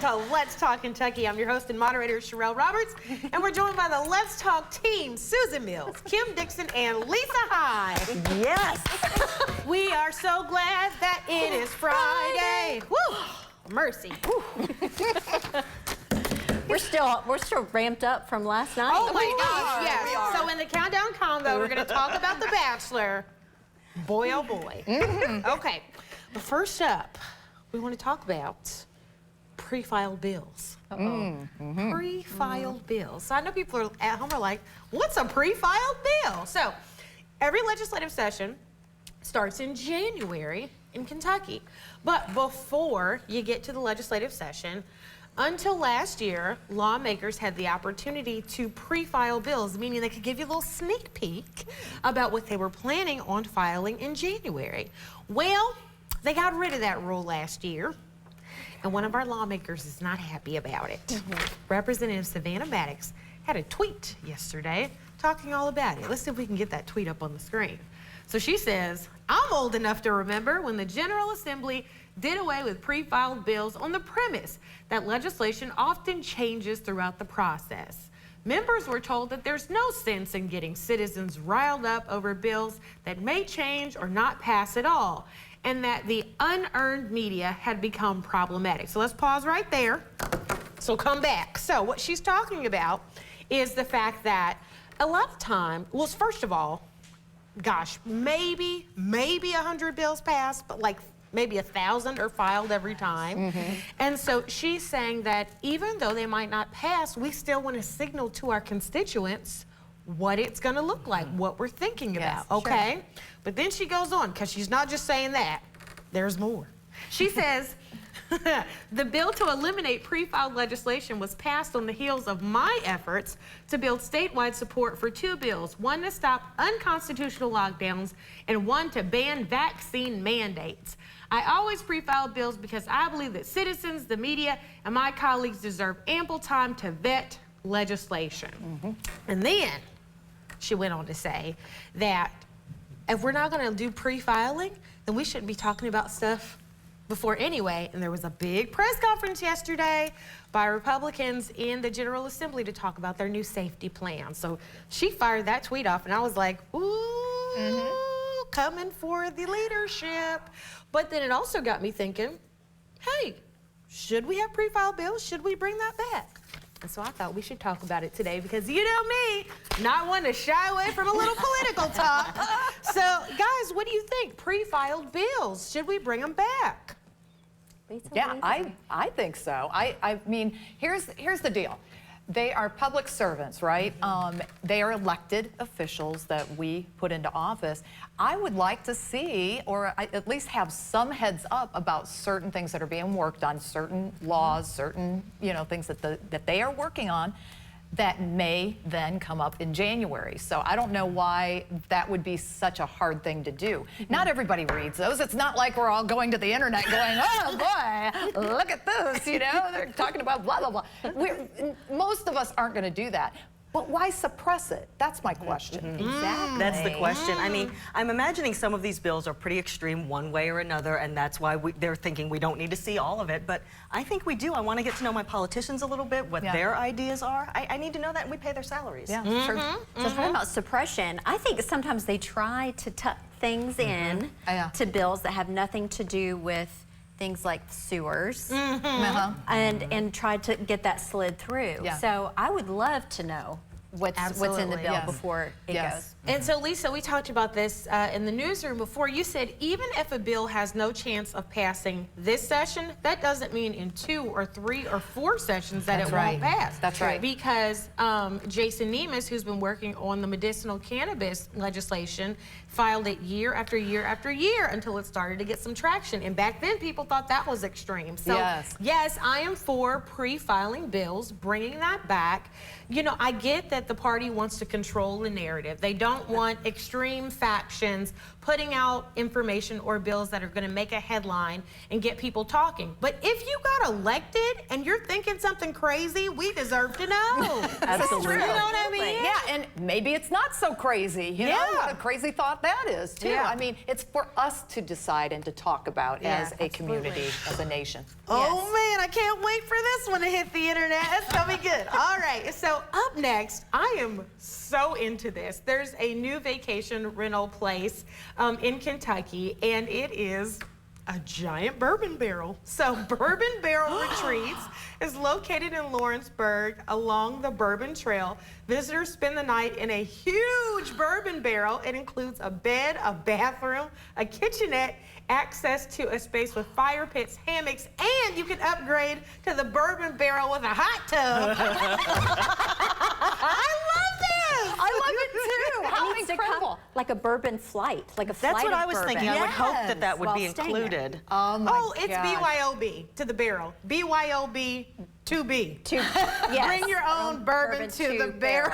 to Let's Talk Kentucky. I'm your host and moderator, Sherelle Roberts, and we're joined by the Let's Talk team, Susan Mills, Kim Dixon, and Lisa Hyde. Yes. We are so glad that it is Friday. Woo! Mercy. We're still ramped up from last night. Oh my gosh, yes. So in the Countdown Combo, we're going to talk about The Bachelor. Boy, oh boy. Okay, but first up, we want to talk about pre-filed bills. Pre-filed bills. So I know people are at home are like, what's a pre-filed bill? So every legislative session starts in January in Kentucky. But before you get to the legislative session, until last year, lawmakers had the opportunity to pre-file bills, meaning they could give you a little sneak peek about what they were planning on filing in January. Well, they got rid of that rule last year, and one of our lawmakers is not happy about it. Representative Savannah Maddox had a tweet yesterday talking all about it. Let's see if we can get that tweet up on the screen. So she says, I'm old enough to remember when the General Assembly did away with pre-filed bills on the premise that legislation often changes throughout the process. Members were told that there's no sense in getting citizens riled up over bills that may change or not pass at all, and that the unearned media had become problematic. So let's pause right there. So come back. So what she's talking about is the fact that a lot of time, well, first of all, gosh, maybe 100 bills pass, but like maybe 1,000 are filed every time. And so she's saying that even though they might not pass, we still want to signal to our constituents what it's going to look like, what we're thinking about, okay? Sure. But then she goes on, because she's not just saying that, there's more. She says, the bill to eliminate pre-filed legislation was passed on the heels of my efforts to build statewide support for two bills, one to stop unconstitutional lockdowns and one to ban vaccine mandates. I always pre-file bills because I believe that citizens, the media, and my colleagues deserve ample time to vet legislation. And then she went on to say that if we're not going to do pre-filing, then we shouldn't be talking about stuff before anyway. And there was a big press conference yesterday by Republicans in the General Assembly to talk about their new safety plan. So she fired that tweet off, and I was like, ooh, coming for the leadership. But then it also got me thinking, hey, should we have pre-filed bills? Should we bring that back? And so I thought we should talk about it today because you know me, not one to shy away from a little political talk. So guys, what do you think? Pre-filed bills, should we bring them back? Yeah, I think so. I mean, here's the deal. They are public servants, right? They are elected officials that we put into office. I would like to see, or at least have some heads up about certain things that are being worked on, certain laws, certain things that they are working on that may then come up in January. So I don't know why that would be such a hard thing to do. Not everybody reads those. It's not like we're all going to the internet going, oh boy, look at this, they're talking about blah, blah, blah. Most of us aren't going to do that. But why suppress it? That's my question. Exactly. That's the question. I mean, I'm imagining some of these bills are pretty extreme one way or another, and that's why they're thinking we don't need to see all of it. But I think we do. I want to get to know my politicians a little bit, what their ideas are. I need to know that, and we pay their salaries. Yeah, sure. So talking about suppression, I think sometimes they try to tuck things in to bills that have nothing to do with things like sewers, and try to get that slid through. So I would love to know what's in the bill before it goes. And so, Lisa, we talked about this in the newsroom before. You said even if a bill has no chance of passing this session, that doesn't mean in 2 or 3 or 4 sessions that it won't pass. That's right. Because Jason Nemes, who's been working on the medicinal cannabis legislation, filed it year after year after year until it started to get some traction. And back then, people thought that was extreme. So, yes, I am for pre-filing bills, bringing that back. I get that that the party wants to control the narrative. They don't want extreme factions putting out information or bills that are going to make a headline and get people talking. But if you got elected and you're thinking something crazy, we deserve to know. Absolutely. You know what I mean? Yeah, and maybe it's not so crazy. You know what a crazy thought that is, too. Yeah. I mean, it's for us to decide and to talk about as a community, as a nation. Oh man, I can't wait for this one to hit the internet. It's gonna be good. All right, so up next, I am so into this. There's a new vacation rental place in Kentucky, and it is a giant bourbon barrel. So Bourbon Barrel Retreats is located in Lawrenceburg along the Bourbon Trail. Visitors spend the night in a huge bourbon barrel. It includes a bed, a bathroom, a kitchenette, access to a space with fire pits, hammocks, and you can upgrade to the bourbon barrel with a hot tub. I love this! I love it too. How It needs to come incredible. like a bourbon flight, like a flight That's what of I was bourbon. thinking. I would hope that that would While be staying there. included. Oh my Oh, it's gosh. BYOB to the barrel. BYOB to B. Yes. Bring your own bourbon to the barrel.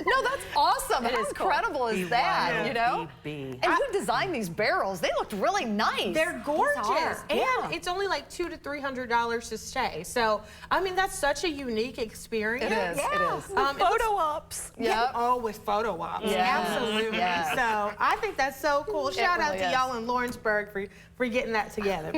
No, that's awesome. How is cool. incredible is that, you know? BYOB. And who designed these barrels? They looked really nice. They're gorgeous, are. and Yeah. it's only like $200 to $300 to stay. So, I mean, that's such a unique experience. It is, it is. It Photo ops. Yep. Oh, with photo ops. Yes, Absolutely. yes. So I think that's so cool. Shout out really to is. y'all in Lawrenceburg for getting that together.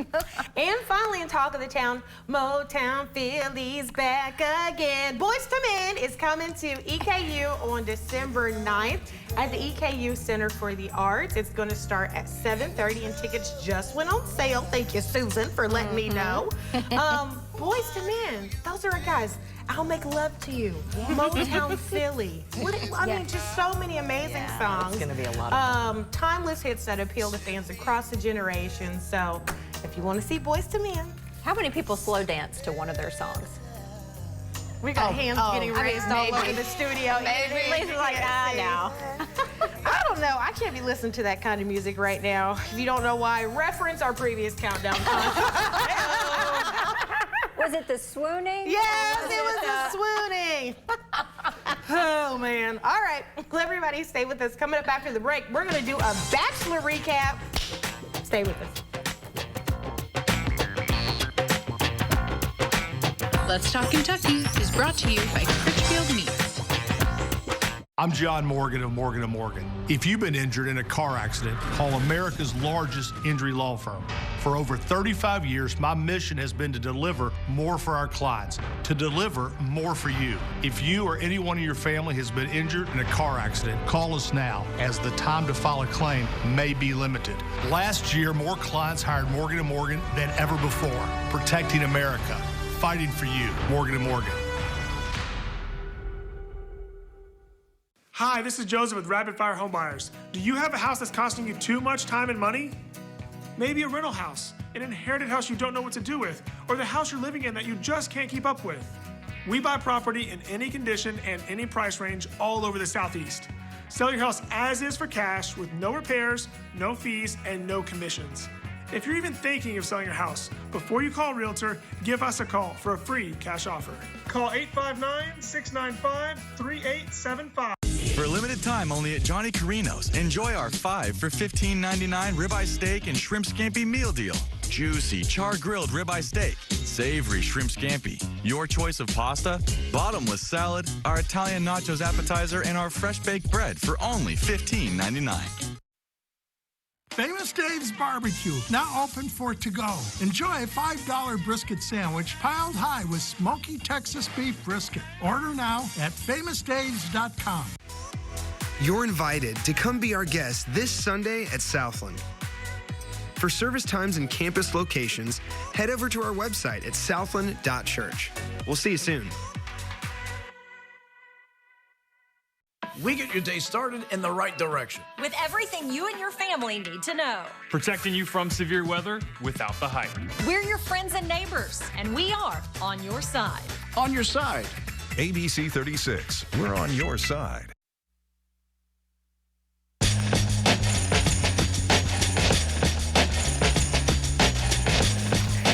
And finally, in Talk of the Town, Motown Philly's back again. Boyz II Men is coming to EKU on December 9th at the EKU Center for the Arts. It's going to start at 7:30, and tickets just went on sale. Thank you, Susan, for letting me know. Boyz II Men, those are our guys. I'll Make Love to You, Motown Philly. I mean, just so many amazing songs. It's gonna be a lot of fun. Timeless hits that appeal to fans across the generations. So, if you want to see Boyz II Men, How many people slow dance to one of their songs? we got hands getting raised all over the studio. Maybe. Lisa's like, no. I don't know. I can't be listening to that kind of music right now. If you don't know why, reference our previous countdown. Was it the swooning? Yes, it was the swooning. Oh, man. All right. Well, everybody stay with us. Coming up after the break, we're going to do a Bachelor recap. Stay with us. Let's Talk Kentucky is brought to you by Critchfield Meats. I'm John Morgan of Morgan & Morgan. If you've been injured in a car accident, call America's largest injury law firm. For over 35 years, my mission has been to deliver more for our clients, to deliver more for you. If you or anyone in your family has been injured in a car accident, call us now, as the time to file a claim may be limited. Last year, more clients hired Morgan & Morgan than ever before, protecting America, fighting for you. Morgan & Morgan. Hi, this is Joseph with Rapid Fire Home Buyers. Do you have a house that's costing you too much time and money? Maybe a rental house, an inherited house you don't know what to do with, or the house you're living in that you just can't keep up with. We buy property in any condition and any price range all over the Southeast. Sell your house as is for cash with no repairs, no fees, and no commissions. If you're even thinking of selling your house, before you call a realtor, give us a call for a free cash offer. Call 859-695-3875. For a limited time only at Johnny Carino's, enjoy our 5 for $15.99 ribeye steak and shrimp scampi meal deal. Juicy, char-grilled ribeye steak, savory shrimp scampi, your choice of pasta, bottomless salad, our Italian nachos appetizer, and our fresh baked bread for only $15.99. Famous Dave's Barbecue, now open for to-go. Enjoy a $5 brisket sandwich piled high with smoky Texas beef brisket. Order now at famousdaves.com. You're invited to come be our guest this Sunday at Southland. For service times and campus locations, head over to our website at southland.church. We'll see you soon. We get your day started in the right direction. With everything you and your family need to know. Protecting you from severe weather without the hype. We're your friends and neighbors, and we are on your side. On your side. ABC 36, we're on your side.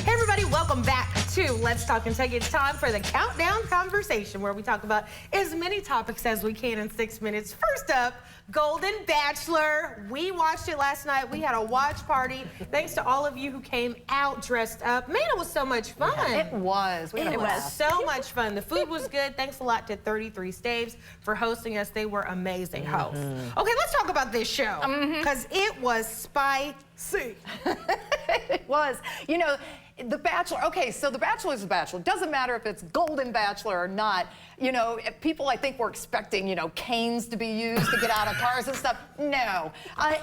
Hey everybody, welcome back to Let's Talk Kentucky. It's time for the Countdown Conversation, where we talk about as many topics as we can in 6 minutes. First up, Golden Bachelor. We watched it last night. We had a watch party. Thanks to all of you who came out dressed up. Man, it was so much fun. It was. It was so much fun. The food was good. Thanks a lot to 33 Staves for hosting us. They were amazing hosts. Okay, let's talk about this show, because it was spicy. It was. You know, The Bachelor, okay, so The Bachelor is The Bachelor. Doesn't matter if it's Golden Bachelor or not. You know, people, I think, were expecting, you know, canes to be used to get out of cars and stuff. No,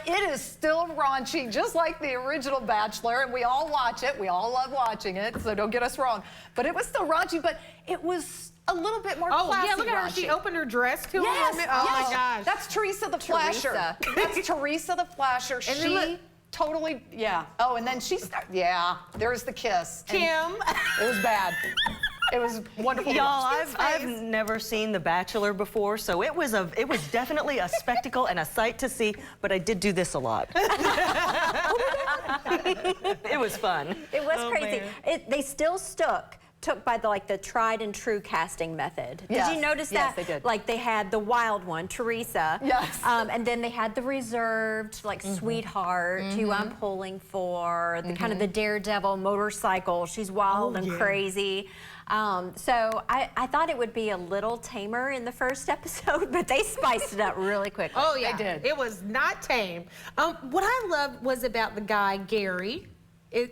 it is still raunchy, just like the original Bachelor, and we all watch it. We all love watching it, so don't get us wrong. But it was still raunchy, but it was a little bit more classy. Yeah, look at her. Raunchy. She opened her dress to yes, him. Oh, my gosh. That's Teresa the Flasher. That's Teresa the Flasher. And she totally, yeah. Oh, and then she started, yeah, there's the kiss. Kim. It was bad. It was wonderful. Y'all, I've never seen The Bachelor before, so it was definitely a spectacle and a sight to see, but I did do this a lot. It was fun. It was crazy. They still took by the tried and true casting method. Yes. Did you notice that? Yes, they did. Like they had the wild one, Teresa. Yes. And then they had the reserved, like sweetheart, who I'm pulling for, the kind of the daredevil motorcycle. She's wild and crazy. So I thought it would be a little tamer in the first episode, but they spiced it up really quickly. Oh yeah, they did. It was not tame. What I loved was about the guy, Gary.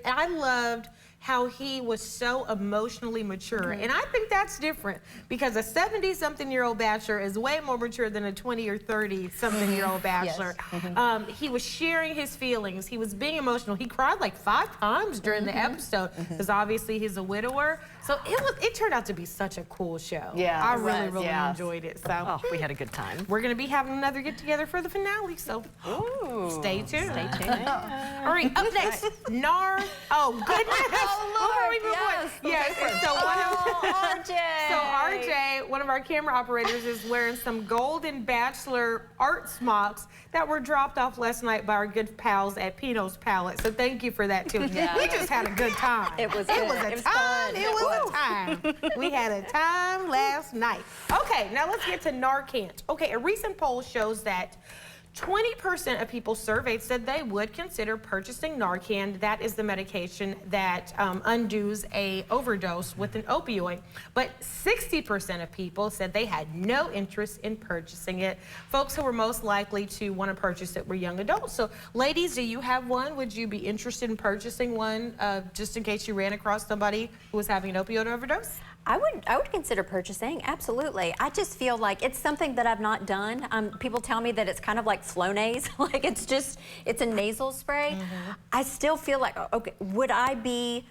I loved how he was so emotionally mature. And I think that's different, because a 70-something-year-old bachelor is way more mature than a 20 or 30-something-year-old bachelor. Yes. He was sharing his feelings. He was being emotional. He cried like 5 times during the episode, because obviously he's a widower. So it turned out to be such a cool show. Yeah, I really enjoyed it. So we had a good time. we're gonna be having another get-together for the finale, so stay tuned. Stay tuned. All right, up next, NAR. Oh, goodness. Oh, Lord, Yes. So RJ. RJ, one of our camera operators, is wearing some Golden Bachelor art smocks that were dropped off last night by our good pals at Pino's Palette. So thank you for that, too. Yeah. We just had a good time. It was It good. was a It was time. fun. It was a time. We had a time last night. Okay, now let's get to Narcan. Okay, a recent poll shows that 20% of people surveyed said they would consider purchasing Narcan. That is the medication that undoes a overdose with an opioid. But 60% of people said they had no interest in purchasing it. Folks who were most likely to want to purchase it were young adults. So, ladies, do you have one? Would you be interested in purchasing one just in case you ran across somebody who was having an opioid overdose? I would consider purchasing, absolutely. I just feel like it's something that I've not done. People tell me that it's kind of like Flonase, like it's a nasal spray. I still feel like, okay, would I be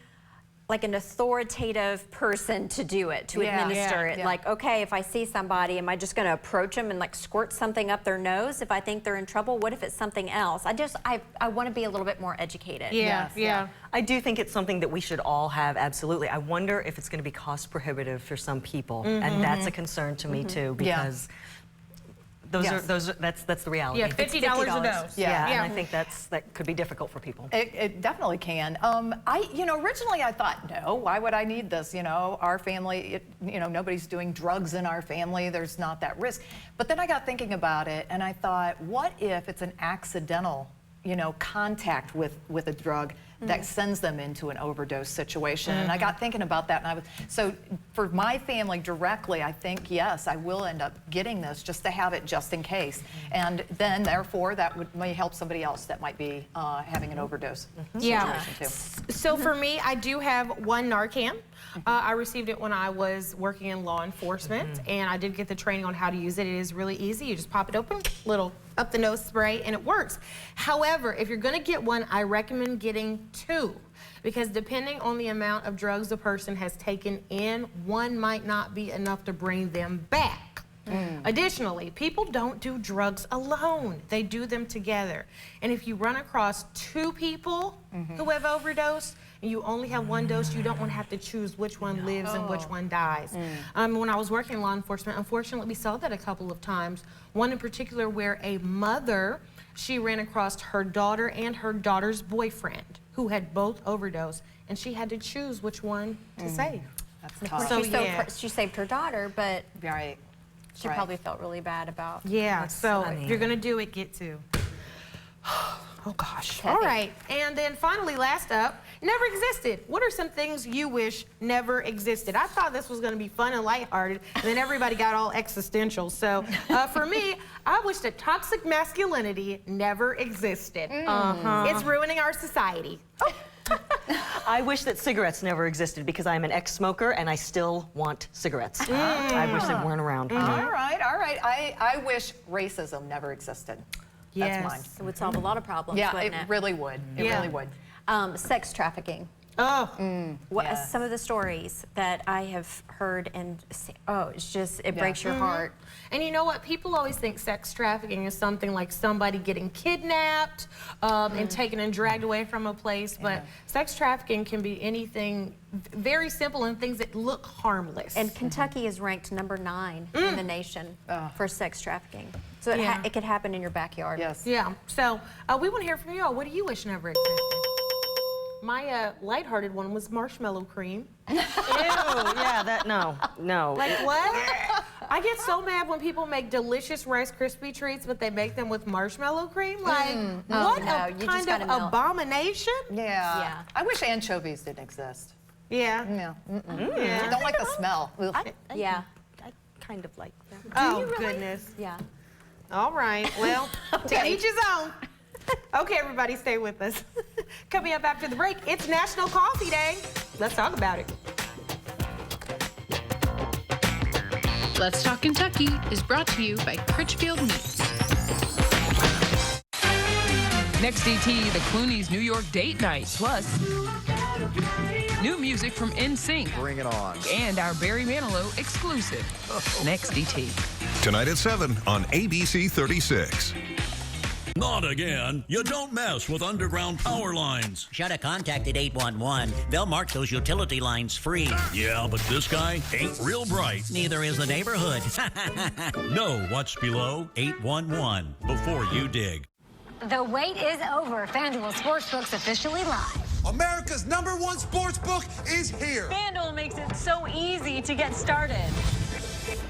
like an authoritative person to do it, to administer it? Like, okay, if I see somebody, am I just gonna approach them and like squirt something up their nose if I think they're in trouble? What if it's something else? I wanna be a little bit more educated. Yeah. I do think it's something that we should all have, absolutely. I wonder if it's going to be cost prohibitive for some people, and that's a concern to me too, because that's the reality. Yeah, $50 a dose. And I think that could be difficult for people. It definitely can. Originally I thought, no, why would I need this? You know, our family, nobody's doing drugs in our family. There's not that risk. But then I got thinking about it, and I thought, what if it's an accidental, contact with a drug that sends them into an overdose situation? And I got thinking about that, and so for my family directly, I think, yes, I will end up getting this just to have it just in case. And then, therefore, that may help somebody else that might be having an overdose situation too. So for me, I do have one Narcan. I received it when I was working in law enforcement, and I did get the training on how to use it. It is really easy. You just pop it open, little up the nose spray, and it works. However, if you're gonna get one, I recommend getting 2, because depending on the amount of drugs the person has taken in, one might not be enough to bring them back. Additionally, people don't do drugs alone. They do them together. And if you run across 2 people who have overdosed, and you only have 1 dose, you don't want to have to choose which one lives and which one dies. When I was working in law enforcement, unfortunately, we saw that a couple of times. One in particular where a mother, she ran across her daughter and her daughter's boyfriend, who had both overdosed, and she had to choose which one to save. That's Of course, tough. she saved her daughter, but Right. she probably felt really bad about. Yeah, so if you're gonna do it, get to. Oh gosh. All right, and then finally, last up, never existed. What are some things you wish never existed? I thought this was gonna be fun and lighthearted, and then everybody got all existential. So for me, I wish that toxic masculinity never existed. It's ruining our society. I wish that cigarettes never existed because I'm an ex-smoker and I still want cigarettes. I wish they weren't around. All right, all right. I wish racism never existed. Yes. That's mine. It would solve a lot of problems, Yeah, wouldn't it it? really would. It really would. Sex trafficking. Oh. Yes. Some of the stories that I have heard and it's just, it breaks your heart. And you know what? People always think sex trafficking is something like somebody getting kidnapped and taken and dragged away from a place, but sex trafficking can be anything very simple and things that look harmless. And Kentucky is ranked number 9 in the nation for sex trafficking. So it could happen in your backyard. Yes. Yeah. So we want to hear from you all. What do you wish never existed? My lighthearted one was marshmallow cream. Ew, yeah, no. Like what? I get so mad when people make delicious Rice Krispie treats, but they make them with marshmallow cream. Like, what a kind of abomination? Yeah. I wish anchovies didn't exist. Yeah. Yeah. Yeah. I don't like the smell. Yeah. I kind of like them. Oh, goodness. Yeah. All right. Well, to each his own. Okay, everybody, stay with us. Coming up after the break, it's National Coffee Day. Let's talk about it. Let's Talk Kentucky is brought to you by Critchfield Meats. Next DT, the Clooney's New York date night, plus new music from NSYNC. Bring it on. And our Barry Manilow exclusive. Next DT. Tonight at 7 on ABC 36. Not again. You don't mess with underground power lines. Should have contacted 811. They'll mark those utility lines free. Yeah, but this guy ain't real bright. Neither is the neighborhood. Know what's below 811 before you dig. The wait is over. FanDuel Sportsbook's officially live. America's #1 sportsbook is here. FanDuel makes it so easy to get started.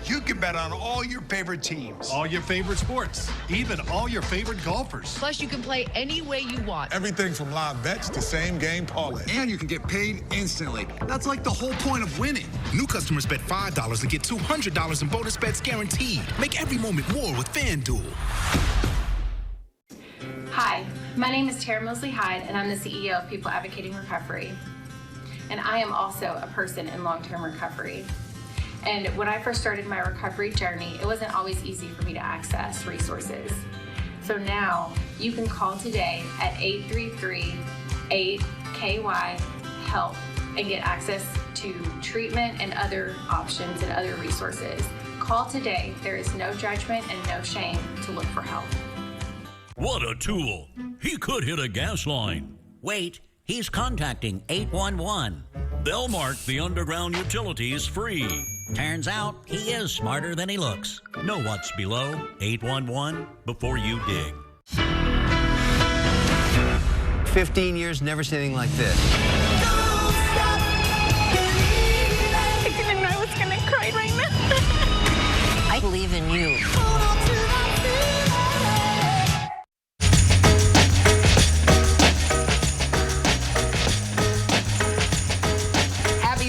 You can bet on all your favorite teams. All your favorite sports, even all your favorite golfers. Plus, you can play any way you want. Everything from live bets to same game parlays. And you can get paid instantly. That's like the whole point of winning. New customers bet $5 to get $200 in bonus bets guaranteed. Make every moment more with FanDuel. Hi, my name is Tara Mosley Hyde, and I'm the CEO of People Advocating Recovery. And I am also a person in long-term recovery. And when I first started my recovery journey, it wasn't always easy for me to access resources. So now you can call today at 833-8KY-HELP and get access to treatment and other options and other resources. Call today. There is no judgment and no shame to look for help. What a tool. He could hit a gas line. Wait, he's contacting 811. They'll mark the underground utilities free. Turns out he is smarter than he looks. Know what's below 811 before you dig. 15 years, never seen anything like this. I didn't know I was gonna cry right now. I believe in you.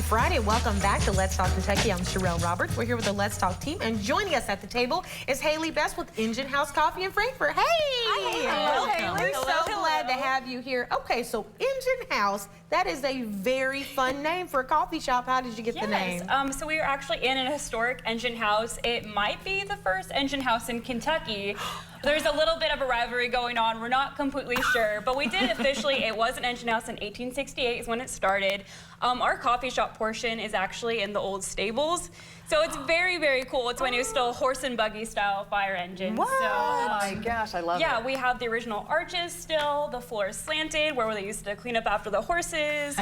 Friday. Welcome back to Let's Talk Kentucky. I'm Sherelle Roberts. We're here with the Let's Talk team, and joining us at the table is Haley Best with Engine House Coffee in Frankfort. Hey! Hi, We're so glad to have you here. Okay, so Engine House, that is a very fun name for a coffee shop. How did you get the name? So we are actually in an historic engine house. It might be the first engine house in Kentucky. There's a little bit of a rivalry going on. We're not completely sure, but we did officially, it was an engine house in 1868 is when it started. Our coffee shop portion is actually in the old stables. So it's very, very cool. It's when it was still horse and buggy style fire engine. What? So, Oh my gosh, I love it. Yeah, we have the original arches still. The floor is slanted where they used to clean up after the horses.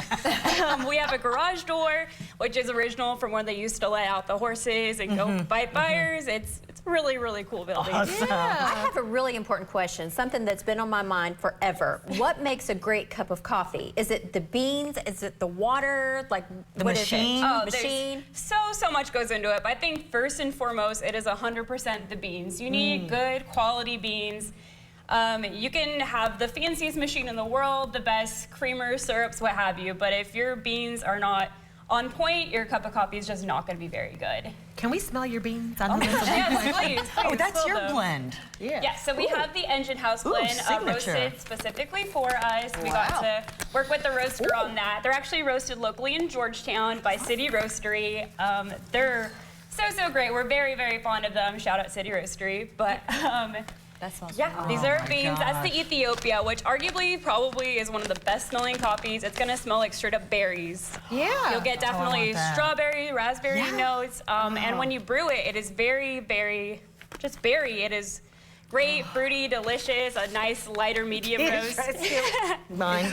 We have a garage door, which is original from when they used to let out the horses and go fight fires. It's really, really cool building. I have a really important question, something that's been on my mind forever. What makes a great cup of coffee? Is it the beans? Is it the water? Like the what machine? Is it? Oh, machine? So much goes into it. But I think first and foremost, it is 100% the beans. You need good quality beans. You can have the fanciest machine in the world, the best creamers, syrups, what have you. But if your beans are not on point, your cup of coffee is just not going to be very good. Can we smell your beans? Yes, please. Oh, that's fill your them. blend. Yeah, so we have the Engine House blend roasted specifically for us. We got to work with the roaster on that. They're actually roasted locally in Georgetown by City Roastery. They're so great. We're very, very fond of them. Shout out City Roastery. But that smells these are beans. That's the Ethiopia, which arguably probably is one of the best smelling coffees. It's gonna smell like straight up berries. Yeah. You'll get definitely strawberry, raspberry notes. And when you brew it, it is very, very just berry. It is great, fruity, delicious, a nice lighter medium roast. Mine.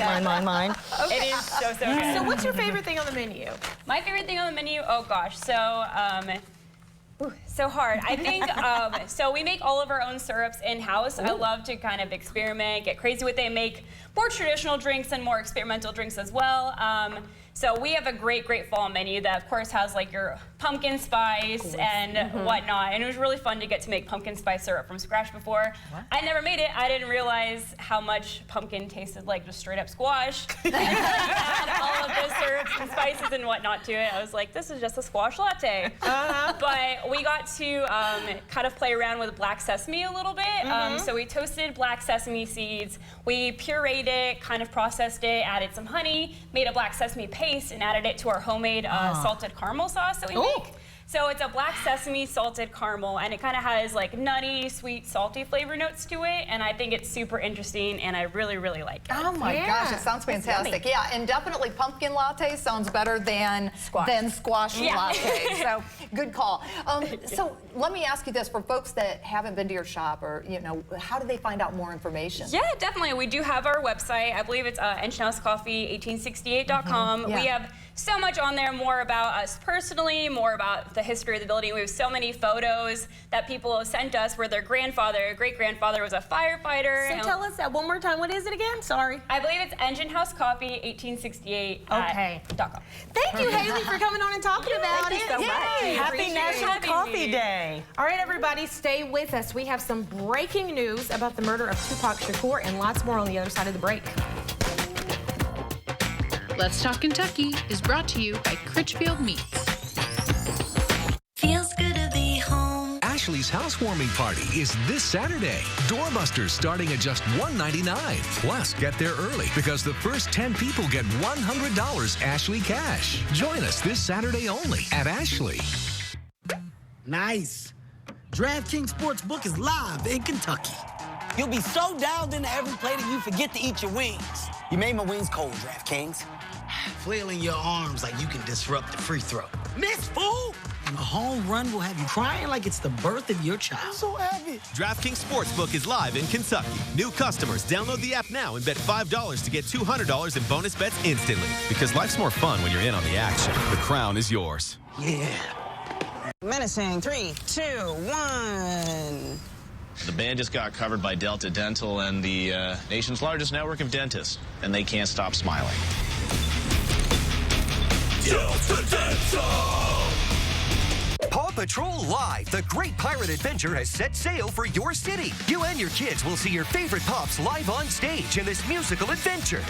Okay. It is so good. So what's your favorite thing on the menu? My favorite thing on the menu, oh gosh, so hard. I think, so we make all of our own syrups in-house. I love to kind of experiment, get crazy with it, make more traditional drinks and more experimental drinks as well. So we have a great fall menu that of course has like your pumpkin spice and whatnot. And it was really fun to get to make pumpkin spice syrup from scratch before. I never made it. I didn't realize how much pumpkin tasted like just straight up squash. Add all of the syrups and spices and whatnot to it. I was like, this is just a squash latte. But we got to kind of play around with black sesame a little bit. So we toasted black sesame seeds. We pureed it, kind of processed it, added some honey, made a black sesame paste, and added it to our homemade salted caramel sauce that we make. So it's a black sesame salted caramel, and it kind of has like nutty, sweet, salty flavor notes to it, and I think it's super interesting, and I really, really like it. Oh my gosh, it sounds fantastic. Yeah, and definitely pumpkin latte sounds better than squash latte. So good call. So let me ask you this, for folks that haven't been to your shop, or how do they find out more information? Yeah, definitely. We do have our website. I believe it's engineHouseCoffee1868.com. We have so much on there, more about us personally, more about the history of the building. We have so many photos that people have sent us where their grandfather, great-grandfather was a firefighter. So tell us that one more time. What is it again? Sorry. I believe it's engineHouseCoffee1868.com. Thank you, Haley, for coming on and talking about it. Thank you so much. Happy National Coffee Day. All right, everybody, stay with us. We have some breaking news about the murder of Tupac Shakur and lots more on the other side of the break. Let's Talk Kentucky is brought to you by Critchfield Meats. Feels good to be home. Ashley's housewarming party is this Saturday. Doorbusters starting at just $1.99. Plus, get there early because the first 10 people get $100 Ashley cash. Join us this Saturday only at Ashley. Nice. DraftKings Sportsbook is live in Kentucky. You'll be so dialed into every play that you forget to eat your wings. You made my wings cold, DraftKings. Flailing your arms like you can disrupt the free throw. Miss, fool! And a home run will have you crying like it's the birth of your child. I'm so happy. DraftKings Sportsbook is live in Kentucky. New customers, download the app now and bet $5 to get $200 in bonus bets instantly. Because life's more fun when you're in on the action. The crown is yours. Yeah. Menacing, 3, 2, 1. The band just got covered by Delta Dental and the nation's largest network of dentists, and they can't stop smiling. Delta Dental! Paw Patrol Live, the great pirate adventure has set sail for your city. You and your kids will see your favorite Pops live on stage in this musical adventure.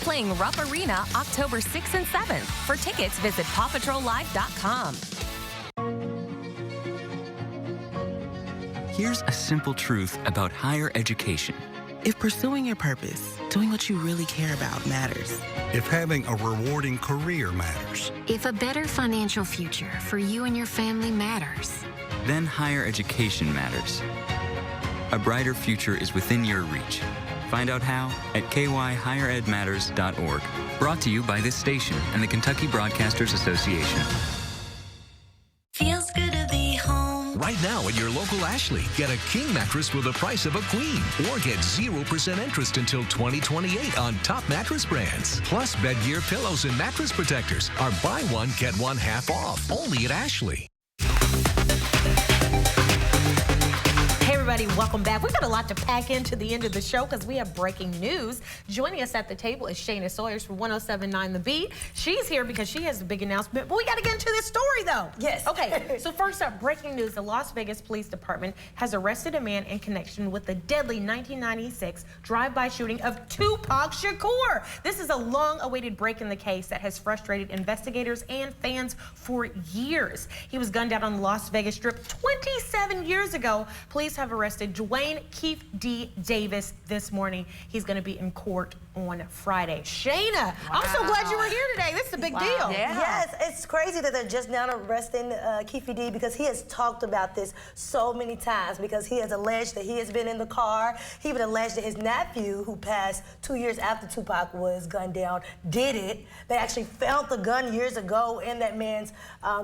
Playing Rupp Arena October 6th and 7th. For tickets, visit PawPatrolLive.com. Here's a simple truth about higher education. If pursuing your purpose, doing what you really care about matters. If having a rewarding career matters. If a better financial future for you and your family matters. Then higher education matters. A brighter future is within your reach. Find out how at kyhigheredmatters.org. Brought to you by this station and the Kentucky Broadcasters Association. Feels good to be home. Right now at your local Ashley, get a king mattress for the price of a queen. Or get 0% interest until 2028 on top mattress brands. Plus, Bedgear pillows and mattress protectors are buy one, get one half off. Only at Ashley. everybody. Welcome back. We've got a lot to pack into the end of the show because we have breaking news. Joining us at the table is Shayna Sawyers from 107.9 The Beat. She's here because she has a big announcement, but we got to get into this story, though. Yes. Okay, so first up, breaking news. The Las Vegas Police Department has arrested a man in connection with the deadly 1996 drive-by shooting of Tupac Shakur. This is a long-awaited break in the case that has frustrated investigators and fans for years. He was gunned down on the Las Vegas Strip 27 years ago. Police have arrested Dwayne Keith D. Davis this morning. He's going to be in court on Friday. Shayna, I'm so glad you were here today. This is a big deal. Yeah. Yes, it's crazy that they're just now arresting Keith D. because he has talked about this so many times because he has alleged that he has been in the car. He even alleged that his nephew, who passed 2 years after Tupac was gunned down, did it. They actually found the gun years ago in that man's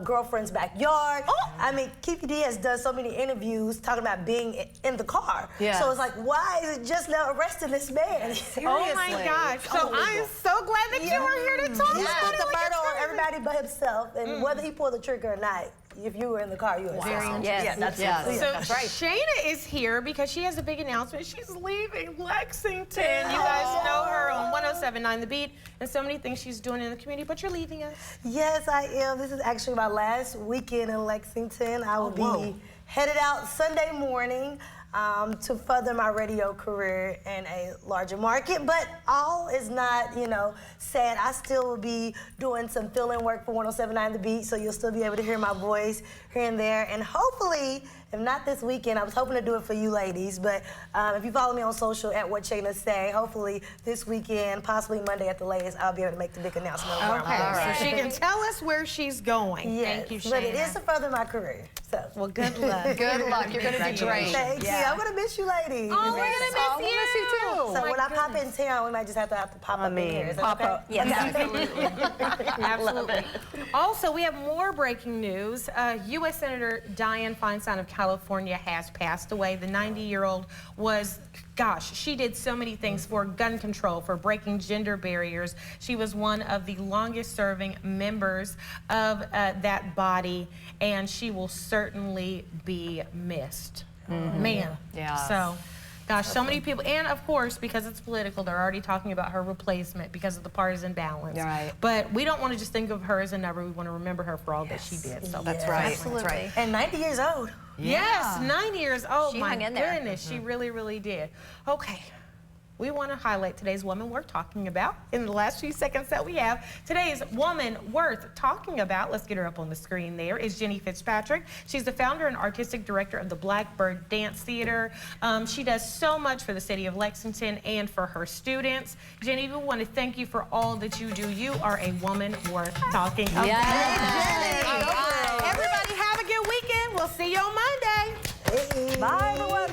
girlfriend's backyard. Oh. I mean, Keith D. has done so many interviews talking about being in the car. Yeah. So it's like, why is it just now arresting this man? Oh my gosh. So I'm so glad that you were here to talk He's about put it. the murder on everybody but himself, and whether he pulled the trigger or not, if you were in the car, you were Very interesting. interesting. Yeah, that's So that's right. Shayna is here because she has a big announcement. She's leaving Lexington. You guys know her on 107.9 The Beat and so many things she's doing in the community, but you're leaving us. Yes, I am. This is actually my last weekend in Lexington. I will be headed out Sunday morning to further my radio career in a larger market. But all is not, sad. I still will be doing some fill-in work for 107.9 The Beat, so you'll still be able to hear my voice here and there. And hopefully, if not this weekend, I was hoping to do it for you ladies, but if you follow me on social at What Shayna Say, hopefully this weekend, possibly Monday at the latest, I'll be able to make the big announcement. Okay, so she can tell us where she's going. Yes, Thank you, Shayna. but it is to further my career. So. Well, good luck. Good luck. You're going to do great. Thank you. I'm going to miss you ladies. Oh, we're going to miss you. too. So when I pop in town, we might just have to pop up in here. Is that okay? Yes, absolutely. Absolutely. Also, we have more breaking news. U.S. Senator Dianne Feinstein of California has passed away. The 90-year-old was, she did so many things for gun control, for breaking gender barriers. She was one of the longest-serving members of that body, and she will certainly be missed. Man. Yeah. So. Gosh, so many people, and of course, because it's political, they're already talking about her replacement because of the partisan balance. Right. But we don't want to just think of her as a number. We want to remember her for all that she did. So That's right. Absolutely. That's right. And 90 years old. Yes, 90 years old. She My hung in there. goodness, she really, really did. Okay. We want to highlight today's woman worth talking about in the last few seconds that we have. Today's woman worth talking about, let's get her up on the screen there, is Jenny Fitzpatrick. She's the founder and artistic director of the Blackbird Dance Theater. She does so much for the city of Lexington and for her students. Jenny, we want to thank you for all that you do. You are a woman worth talking about. Yes. Jenny. Everybody have a good weekend. We'll see you on Monday. Bye, everyone.